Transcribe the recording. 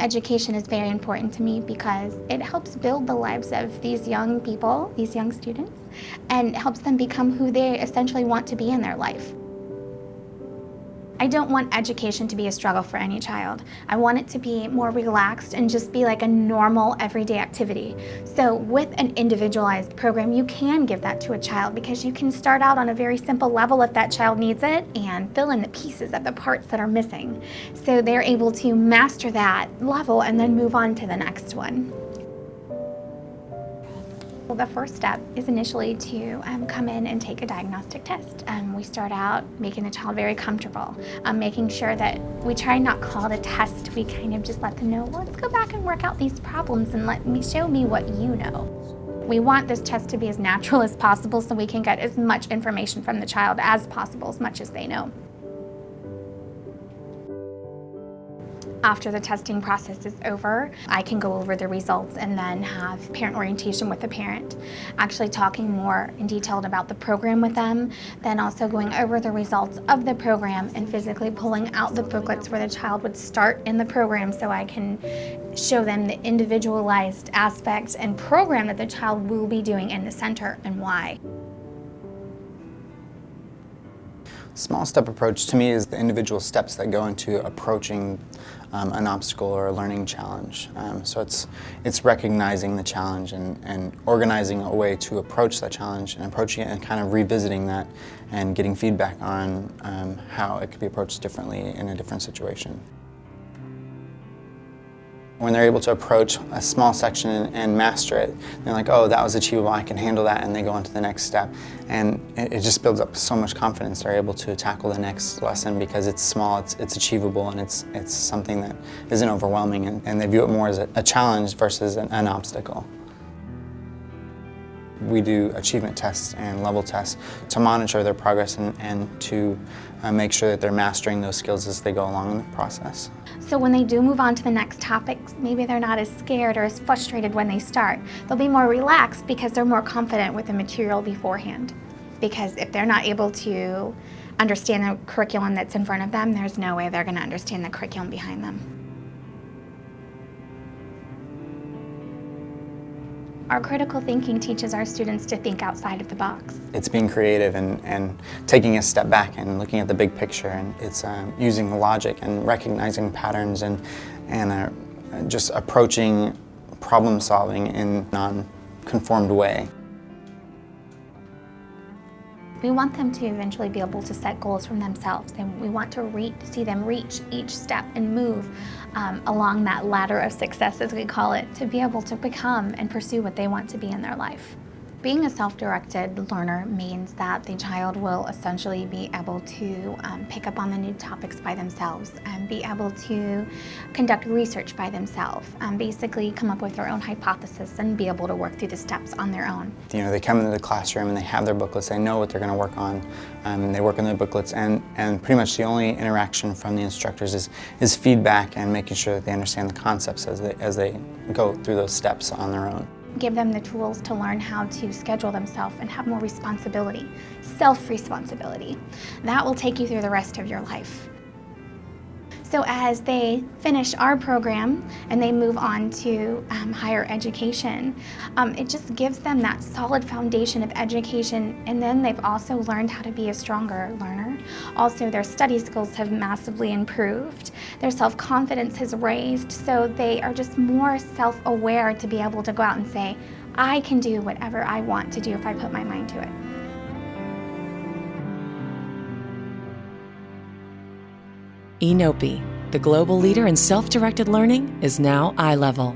education is very important to me because it helps build the lives of these young people, these young students, and helps them become who they essentially want to be in their life. I don't want education to be a struggle for any child. I want it to be more relaxed and just be like a normal everyday activity. So with an individualized program, you can give that to a child because you can start out on a very simple level if that child needs it and fill in the pieces of the parts that are missing. So they're able to master that level and then move on to the next one. Well, the first step is initially to come in and take a diagnostic test. We start out making the child very comfortable, making sure that we try not call it a test. We kind of just let them know, well, let's go back and work out these problems and show me what you know. We want this test to be as natural as possible so we can get as much information from the child as possible, as much as they know. After the testing process is over, I can go over the results and then have parent orientation with the parent, actually talking more in detail about the program with them, then also going over the results of the program and physically pulling out the booklets where the child would start in the program so I can show them the individualized aspects and program that the child will be doing in the center and why. Small step approach to me is the individual steps that go into approaching an obstacle or a learning challenge. So it's recognizing the challenge and organizing a way to approach that challenge and approaching it and kind of revisiting that and getting feedback on how it could be approached differently in a different situation. When they're able to approach a small section and master it, they're like, oh, that was achievable, I can handle that, and they go on to the next step. And it just builds up so much confidence. They're able to tackle the next lesson because it's small, it's achievable, and it's something that isn't overwhelming, and they view it more as a challenge versus an obstacle. We do achievement tests and level tests to monitor their progress and to make sure that they're mastering those skills as they go along in the process. So when they do move on to the next topics, maybe they're not as scared or as frustrated when they start. They'll be more relaxed because they're more confident with the material beforehand. Because if they're not able to understand the curriculum that's in front of them, there's no way they're going to understand the curriculum behind them. Our critical thinking teaches our students to think outside of the box. It's being creative and taking a step back and looking at the big picture, and it's using logic and recognizing patterns and just approaching problem solving in a non-conformed way. We want them to eventually be able to set goals for themselves, and we want to see them reach each step and move along that ladder of success, as we call it, to be able to become and pursue what they want to be in their life. Being a self-directed learner means that the child will essentially be able to pick up on the new topics by themselves and be able to conduct research by themselves, basically come up with their own hypothesis and be able to work through the steps on their own. You know, they come into the classroom and they have their booklets, they know what they're going to work on, they work on their booklets, and pretty much the only interaction from the instructors is feedback and making sure that they understand the concepts as they go through those steps on their own. Give them the tools to learn how to schedule themselves and have more responsibility, self-responsibility. That will take you through the rest of your life. So as they finish our program and they move on to higher education, it just gives them that solid foundation of education, and then they've also learned how to be a stronger learner. Also, their study skills have massively improved. Their self-confidence has raised, so they are just more self-aware to be able to go out and say, I can do whatever I want to do if I put my mind to it. Enopi, the global leader in self-directed learning, is now eye level.